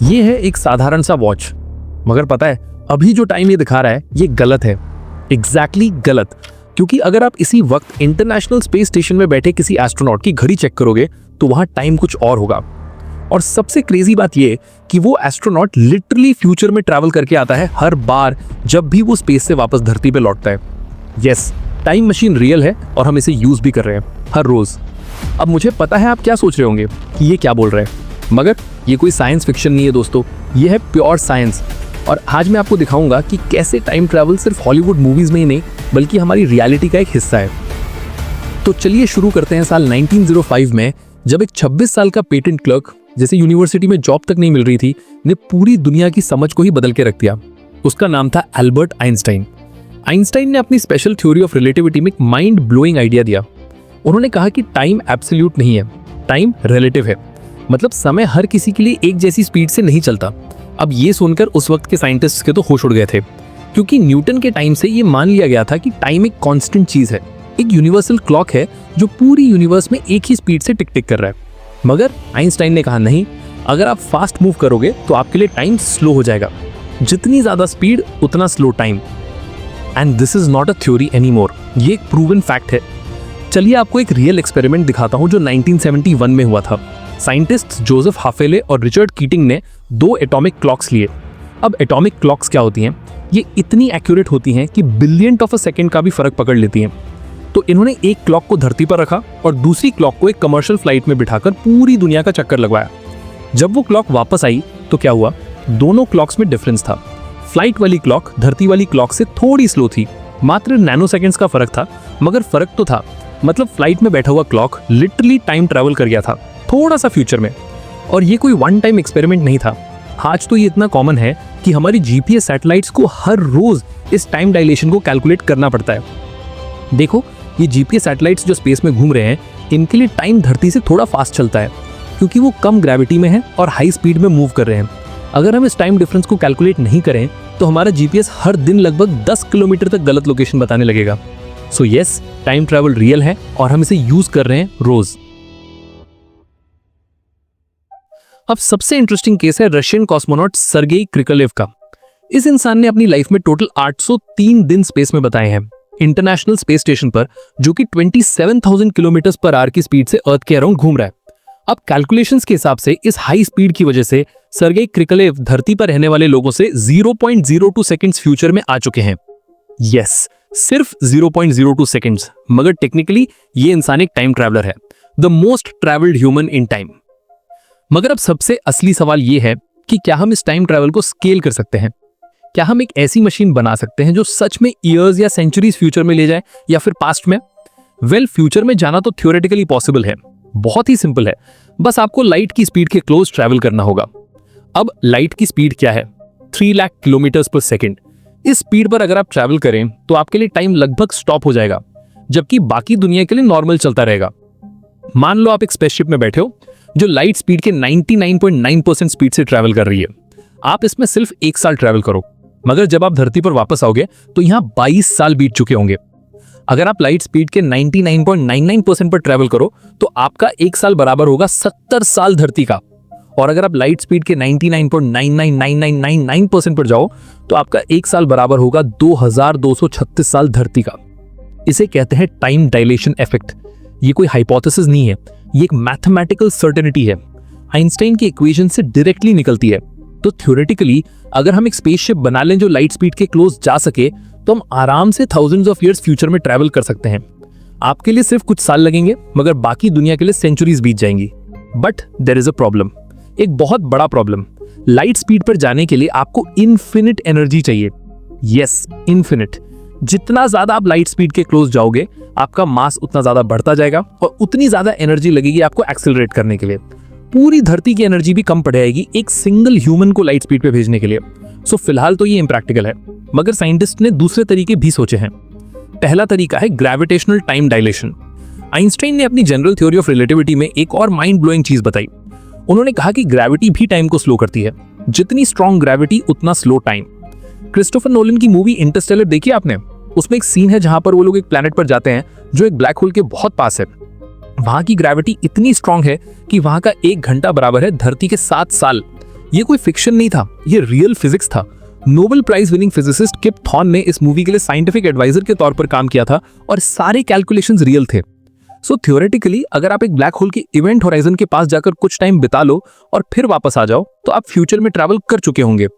ये है एक साधारण सा वॉच, मगर पता है अभी जो टाइम ये दिखा रहा है ये गलत है, एग्जैक्टली गलत। क्योंकि अगर आप इसी वक्त इंटरनेशनल स्पेस स्टेशन में बैठे किसी एस्ट्रोनॉट की घड़ी चेक करोगे तो वहां टाइम कुछ और होगा। और सबसे क्रेजी बात ये कि वो एस्ट्रोनॉट लिटरली फ्यूचर में ट्रैवल करके आता है हर बार जब भी वो स्पेस से वापस धरती पे लौटता है। यस, टाइम मशीन रियल है और हम इसे यूज भी कर रहे हैं हर रोज। अब मुझे पता है आप क्या सोच रहे होंगे कि ये क्या बोल रहे हैं, मगर ये कोई साइंस फिक्शन नहीं है दोस्तों, ये है प्योर साइंस। और आज मैं आपको दिखाऊंगा कि कैसे टाइम ट्रैवल सिर्फ हॉलीवुड मूवीज में ही नहीं बल्कि हमारी रियलिटी का एक हिस्सा है। तो चलिए शुरू करते हैं साल 1905 में, जब एक 26 साल का पेटेंट क्लर्क, जैसे यूनिवर्सिटी में जॉब तक नहीं मिल रही थी, ने पूरी दुनिया की समझ को ही बदल के रख दिया। उसका नाम था एल्बर्ट आइंस्टाइन। आइंस्टाइन ने अपनी स्पेशल थ्योरी ऑफ रिलेटिविटी में एक माइंड ब्लोइंग आइडिया दिया। उन्होंने कहा कि टाइम एब्सोल्यूट नहीं है, टाइम रिलेटिव है। मतलब समय हर किसी के लिए एक जैसी स्पीड से नहीं चलता। अब ये सुनकर उस वक्त के साइंटिस्ट्स के तो होश उड़ गए थे, क्योंकि न्यूटन के टाइम से ये मान लिया गया था कि टाइम एक कांस्टेंट चीज है, एक यूनिवर्सल क्लॉक है जो पूरी यूनिवर्स में एक ही स्पीड से टिक टिक कर रहा है। मगर आइंस्टाइन ने कहा नहीं, अगर आप फास्ट मूव करोगे तो आपके लिए टाइम स्लो हो जाएगा। जितनी ज्यादा स्पीड उतना slow time. And this is not a theory anymore, ये एक प्रूवन फैक्ट है। चलिए आपको एक रियल एक्सपेरिमेंट दिखाता हूं जो 1971 में हुआ था। साइंटिस्ट जोसेफ हाफेले और रिचर्ड कीटिंग ने 2 एटॉमिक क्लॉक्स लिए। अब एटॉमिक क्लॉक्स क्या होती हैं? ये इतनी एक्यूरेट होती हैं कि बिलियन ऑफ अ सेकंड का भी फर्क पकड़ लेती हैं। तो इन्होंने एक क्लॉक को धरती पर रखा और दूसरी क्लॉक को एक कमर्शियल फ्लाइट में बिठाकर पूरी दुनिया का चक्कर लगवाया। जब वो क्लॉक वापस आई तो क्या हुआ? दोनों क्लॉक्स में डिफरेंस था। फ्लाइट वाली क्लॉक धरती वाली क्लॉक से थोड़ी स्लो थी, मात्र नैनो सेकेंड्स का फर्क था, मगर फर्क तो था। मतलब फ्लाइट में बैठा हुआ क्लॉक लिटरली टाइम ट्रैवल कर गया था थोड़ा सा फ्यूचर में। और ये कोई वन टाइम एक्सपेरिमेंट नहीं था। आज तो ये इतना कॉमन है कि हमारी जीपीएस सैटेलाइट्स को हर रोज इस टाइम डायलेशन को कैलकुलेट करना पड़ता है। देखो, ये जीपीएस सैटेलाइट्स जो स्पेस में घूम रहे हैं, इनके लिए टाइम धरती से थोड़ा फास्ट चलता है, क्योंकि वो कम ग्रेविटी में है और हाई स्पीड में मूव कर रहे हैं। अगर हम इस टाइम डिफरेंस को कैलकुलेट नहीं करें तो हमारा जीपीएस हर दिन लगभग 10 किलोमीटर तक गलत लोकेशन बताने लगेगा। So yes, time travel real है और हम इसे यूज कर रहे हैं रोज। अब सबसे इंटरेस्टिंग केस है रशियन कॉस्मोनॉट सर्गेई क्रिकलेव का। इस इंसान ने अपनी लाइफ में टोटल 803 दिन स्पेस में बताए हैं, इंटरनेशनल स्पेस स्टेशन पर, जो कि 27,000 किलोमीटर पर आवर की स्पीड से अर्थ के अराउंड घूम रहा है। अब कैलकुलेशंस के हिसाब से इस हाई स्पीड की वजह से सर्गेई क्रिकलेव धरती पर रहने वाले लोगों से 0.02 सेकंड्स फ्यूचर में आ चुके हैं। यस, सिर्फ 0.02 सेकंड्स, मगर टेक्निकली ये इंसान एक टाइम ट्रैवलर है, the most travelled human in time. मगर अब सबसे असली सवाल ये है कि क्या हम इस टाइम ट्रैवल को स्केल कर सकते हैं? क्या हम एक ऐसी मशीन बना सकते हैं जो सच में ईयर्स या सेंचुरीज फ्यूचर में ले जाए, या फिर पास्ट में? वेल, फ्यूचर में जाना तो थ्योरेटिकली पॉसिबल है, बहुत ही सिंपल है। बस आपको लाइट की स्पीड के क्लोज ट्रैवल करना होगा। अब लाइट की स्पीड क्या है? 3 लाख किलोमीटर्स पर सेकेंड। इस स्पीड पर अगर आप ट्रैवल करें तो आपके लिए टाइम लगभग स्टॉप हो जाएगा, जबकि बाकी दुनिया के लिए नॉर्मल चलता रहेगा। मान लो आप एक स्पेसशिप में बैठे हो जो लाइट स्पीड के 99.9% स्पीड से ट्रैवल कर रही है। आप इसमें सिर्फ 1 साल ट्रैवल करो, मगर जब आप धरती पर वापस आओगे तो यहां 22 साल बीत चुके होंगे। अगर आप लाइट स्पीड के 99.99% पर ट्रैवल करो तो आपका 1 साल बराबर होगा 70 साल धरती का। और अगर आप लाइट स्पीड के 99.999999% पर जाओ तो आपका 1 साल बराबर होगा 2236 साल धरती का। इसे कहते हैं टाइम डायलेशन इफेक्ट। ये कोई हाइपोथेसिस नहीं है, ये एक मैथमेटिकल सर्टेनिटी है, आइंस्टाइन की इक्वेशन से डायरेक्टली निकलती है। तो थ्योरेटिकली अगर हम एक स्पेसशिप बना लें जो लाइट स्पीड के क्लोज जा सके तो हम आराम से थाउजेंड्स ऑफ ईयर्स फ्यूचर में ट्रैवल कर सकते हैं। आपके लिए सिर्फ कुछ साल लगेंगे, मगर बाकी दुनिया के लिए सेंचुरीज बीत जाएंगी। But there is a problem, एक बहुत बड़ा प्रॉब्लम। लाइट स्पीड पर जाने के लिए आपको इनफिनिट एनर्जी चाहिए। Yes, infinite. जितना ज्यादा आप लाइट स्पीड के क्लोज जाओगे, आपका मास उतना ज्यादा बढ़ता जाएगा और उतनी ज्यादा एनर्जी लगेगी आपको एक्सेलरेट करने के लिए। पूरी धरती की एनर्जी भी कम पड़ जाएगी एक सिंगल ह्यूमन को लाइट स्पीड पे भेजने के लिए। सो फिलहाल तो ये इम्प्रैक्टिकल है, मगर साइंटिस्ट ने दूसरे तरीके भी सोचे हैं। पहला तरीका है ग्रेविटेशनल टाइम डायलेशन। आइंस्टाइन ने अपनी जनरल थ्योरी ऑफ रिलेटिविटी में एक और माइंड ब्लोइंग चीज बताई। उन्होंने कहा कि ग्रेविटी भी टाइम को स्लो करती है। जितनी स्ट्रॉन्ग ग्रेविटी उतना स्लो टाइम। क्रिस्टोफर नोलन की मूवी इंटरस्टेलर देखी आपने? उसमें एक सीन है जहां पर वो लोग एक प्लैनेट पर जाते हैं जो एक ब्लैक होल के बहुत पास है। वहां की ग्रेविटी इतनी स्ट्रांग है कि वहां का 1 घंटा बराबर है धरती के 7 साल। ये कोई फिक्शन नहीं था, ये रियल फिजिक्स था। नोबेल प्राइज विनिंग फिजिसिस्ट किप थॉर्न ने इस मूवी के लिए साइंटिफिक एडवाइजर के तौर पर काम किया था और सारे कैलकुलेशंस रियल थे। सो थ्योरेटिकली अगर आप एक ब्लैक होल के इवेंट होराइजन के पास जाकर कुछ टाइम बिता लो और फिर वापस आ जाओ तो आप फ्यूचर में ट्रैवल कर चुके होंगे।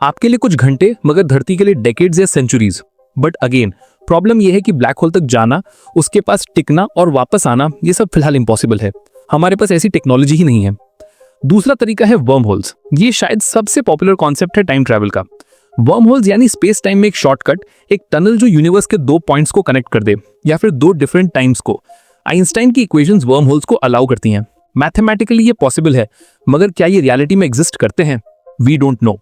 आपके लिए कुछ घंटे, मगर धरती के लिए डेकेड्स या सेंचुरीज। बट अगेन प्रॉब्लम यह है कि ब्लैक होल तक जाना, उसके पास टिकना और वापस आना, ये सब फिलहाल इम्पॉसिबल है। हमारे पास ऐसी टेक्नोलॉजी ही नहीं है। दूसरा तरीका है वर्म होल्स। ये शायद सबसे पॉपुलर कॉन्सेप्ट है टाइम ट्रैवल का। वर्म होल्स यानी स्पेस टाइम में एक शॉर्टकट, एक टनल जो यूनिवर्स के दो पॉइंट्स को कनेक्ट कर दे या फिर दो डिफरेंट टाइम्स को। आइंस्टाइन की इक्वेशंस वर्म होल्स को अलाउ करती हैं। मैथमेटिकली ये पॉसिबल है, मगर क्या ये रियलिटी में एग्जिस्ट करते हैं? We don't know.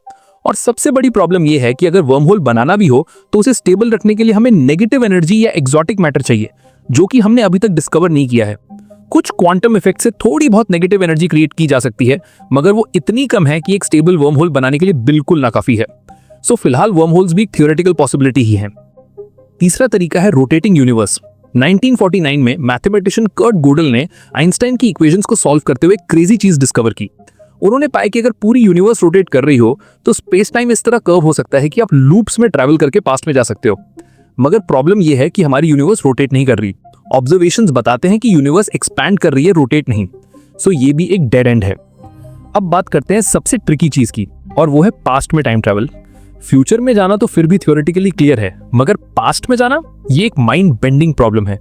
और सबसे बड़ी प्रॉब्लम यह है कि अगर वर्म होल बनाना भी हो तो उसे स्टेबल रखने के लिए हमें नेगेटिव एनर्जी या एक्सोटिक मैटर चाहिए, जो कि हमने अभी तक डिस्कवर नहीं किया है। कुछ क्वांटम इफेक्ट से थोड़ी बहुत नेगेटिव एनर्जी क्रिएट की जा सकती है, मगर वो इतनी कम है कि एक स्टेबल वर्म होल बनाने के लिए बिल्कुल नाकाफी है। सो फिलहाल वर्म होल्स भी एक थियोरेटिकल पॉसिबिलिटी ही है। तीसरा तरीका है रोटेटिंग यूनिवर्स। 1949 में मैथमेटिशियन कर्ट गोडल ने आइंस्टाइन की इक्वेशंस को सॉल्व करते हुए क्रेजी चीज डिस्कवर की। उन्होंने पाया कि अगर पूरी यूनिवर्स रोटेट कर रही हो तो स्पेस टाइम इस तरह कर्व हो सकता है कि आप लूप्स में ट्रैवल करके पास्ट में जा सकते हो। मगर प्रॉब्लम यह है कि हमारी यूनिवर्स रोटेट नहीं कर रही। ऑब्जर्वेशंस बताते हैं कि यूनिवर्स एक्सपैंड कर रही है, रोटेट नहीं। सो ये भी एक डेड एंड है। अब बात करते हैं सबसे ट्रिकी चीज की, और वो है पास्ट में टाइम ट्रैवल। फ्यूचर में जाना तो फिर भी थ्योरेटिकली क्लियर है, मगर पास्ट में जाना ये एक माइंड बेंडिंग प्रॉब्लम है,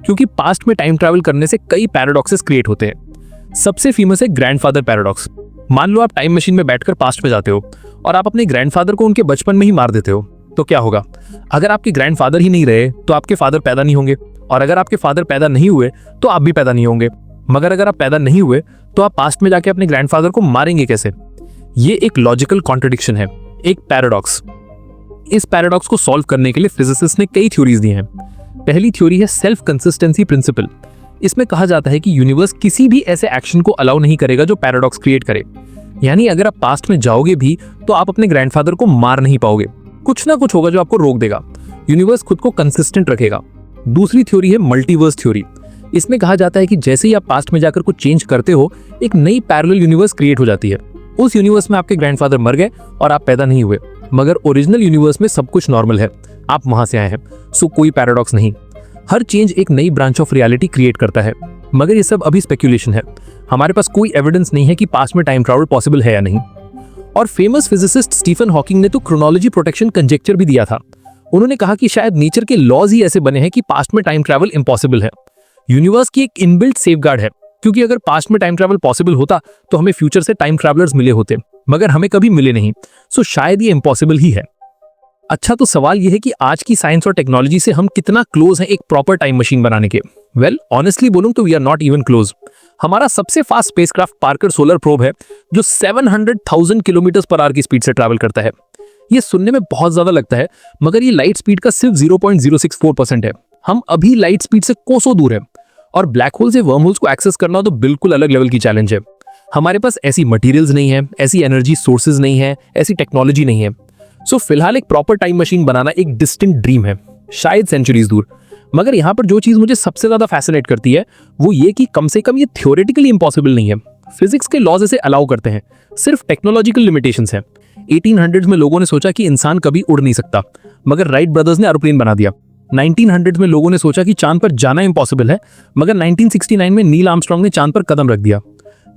क्योंकि पास्ट में टाइम ट्रैवल करने से कई पैराडॉक्सेस क्रिएट होते हैं। सबसे फेमस है ग्रैंडफादर पैराडॉक्स। मान लो आप टाइम मशीन में बैठकर पास्ट में जाते हो और आप अपने ग्रैंडफादर को उनके बचपन में ही मार देते हो, तो क्या होगा? अगर आपके ग्रैंडफादर ही नहीं रहे तो आपके फादर पैदा नहीं होंगे, और अगर आपके फादर पैदा नहीं हुए तो आप भी पैदा नहीं होंगे। मगर अगर आप पैदा नहीं हुए तो आप पास्ट में जाके अपने ग्रैंडफादर को मारेंगे कैसे? ये एक लॉजिकल कॉन्ट्रडिक्शन है, एक पैराडॉक्स। इस पैराडॉक्स को सॉल्व करने के लिए फिजिसिस्ट ने कई थ्योरीज दी हैं। पहली थ्योरी है सेल्फ कंसिस्टेंसी प्रिंसिपल। इसमें कहा जाता है कि यूनिवर्स किसी भी ऐसे एक्शन को अलाउ नहीं करेगा जो पैराडॉक्स क्रिएट करे। यानी अगर आप पास्ट में जाओगे भी तो आप अपने ग्रैंडफादर को मार नहीं पाओगे, कुछ ना कुछ होगा जो आपको रोक देगा। यूनिवर्स खुद को कंसिस्टेंट रखेगा। दूसरी थ्योरी है मल्टीवर्स थ्योरी। इसमें कहा जाता है कि जैसे ही आप पास्ट में जाकर कुछ चेंज करते हो, एक नई पैरेलल यूनिवर्स क्रिएट हो जाती है। उस यूनिवर्स में आपके ग्रैंडफादर मर गए और आप पैदा नहीं हुए, मगर ओरिजिनल यूनिवर्स में सब कुछ नॉर्मल है, आप वहां से आए हैं। सो कोई पैराडॉक्स नहीं। हर चेंज एक नई ब्रांच ऑफ रियलिटी क्रिएट करता है, मगर ये सब अभी स्पेक्यूलेशन है। हमारे पास कोई एविडेंस नहीं है कि पास्ट में टाइम ट्रैवल पॉसिबल है या नहीं। और फेमस फिजिसिस्ट स्टीफन हॉकिंग ने तो क्रोनोलॉजी प्रोटेक्शन कंजेक्चर भी दिया था। उन्होंने कहा कि शायद नेचर के लॉज ही ऐसे बने हैं कि पास्ट में टाइम ट्रैवल इम्पॉसिबल है। यूनिवर्स की एक इनबिल्ट सेफगार्ड है, क्योंकि अगर पास्ट में टाइम ट्रैवल पॉसिबल होता तो हमें फ्यूचर से टाइम ट्रैवलर्स मिले होते, मगर हमें कभी मिले नहीं। सो शायद ये इम्पॉसिबल ही है। अच्छा, तो सवाल यह है कि आज की साइंस और टेक्नोलॉजी से हम कितना क्लोज हैं एक प्रॉपर टाइम मशीन बनाने के? वेल, ऑनेस्टली बोलूं तो we are not even close. हमारा सबसे fast spacecraft Parker Solar Probe है, जो 700,000 किलोमीटर पर आवर की स्पीड से ट्रैवल करता है। ये सुनने में बहुत ज्यादा लगता है, मगर ये लाइट स्पीड का सिर्फ 0.064% है। हम अभी लाइट स्पीड से कोसों दूर है। और ब्लैक होल से वर्म होल्स को एक्सेस करना तो बिल्कुल अलग लेवल की चैलेंज है। हमारे पास ऐसी मटेरियल्स नहीं है, ऐसी एनर्जी सोर्सेज नहीं है, ऐसी टेक्नोलॉजी नहीं है। सो फिलहाल एक प्रॉपर टाइम मशीन बनाना एक डिस्टिंक्ट ड्रीम है, शायद सेंचुरीज दूर। मगर यहाँ पर जो चीज मुझे सबसे ज्यादा फैसिनेट करती है वो ये कि कम से कम ये थ्योरेटिकली इम्पॉसिबल नहीं है। फिजिक्स के लॉज इसे अलाउ करते हैं, सिर्फ टेक्नोलॉजिकल लिमिटेशंस हैं। 1800s में लोगों ने सोचा कि इंसान कभी उड़ नहीं सकता, मगर राइट ब्रदर्स ने एरोप्लेन बना दिया। 1900 में लोगों ने सोचा कि चांद पर जाना इम्पॉसिबल है, मगर 1969 में नील आर्मस्ट्रांग ने चांद पर कदम रख दिया।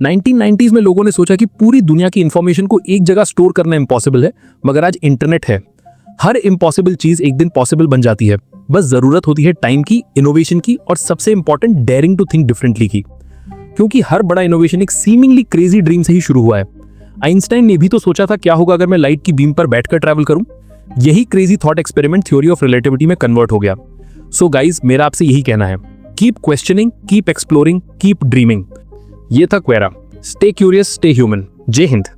1990s में लोगों ने सोचा कि पूरी दुनिया की इंफॉर्मेशन को एक जगह स्टोर करना इम्पॉसिबल है, मगर आज इंटरनेट है। हर इम्पॉसिबल चीज एक दिन पॉसिबल बन जाती है। बस जरूरत होती है टाइम की, इनोवेशन की, और सबसे important daring to think differently की। क्योंकि हर बड़ा इनोवेशन एक सीमिंगली क्रेजी ड्रीम से ही शुरू हुआ है। आइंस्टाइन ने भी तो सोचा था क्या होगा अगर मैं लाइट की बीम पर बैठकर ट्रैवल करूं। यही crazy thought experiment theory of relativity में कन्वर्ट हो गया। सो गाइज, मेरा आपसे यही कहना है, keep questioning, keep exploring, keep dreaming. ये था Quora. Stay curious, stay human. जय हिंद।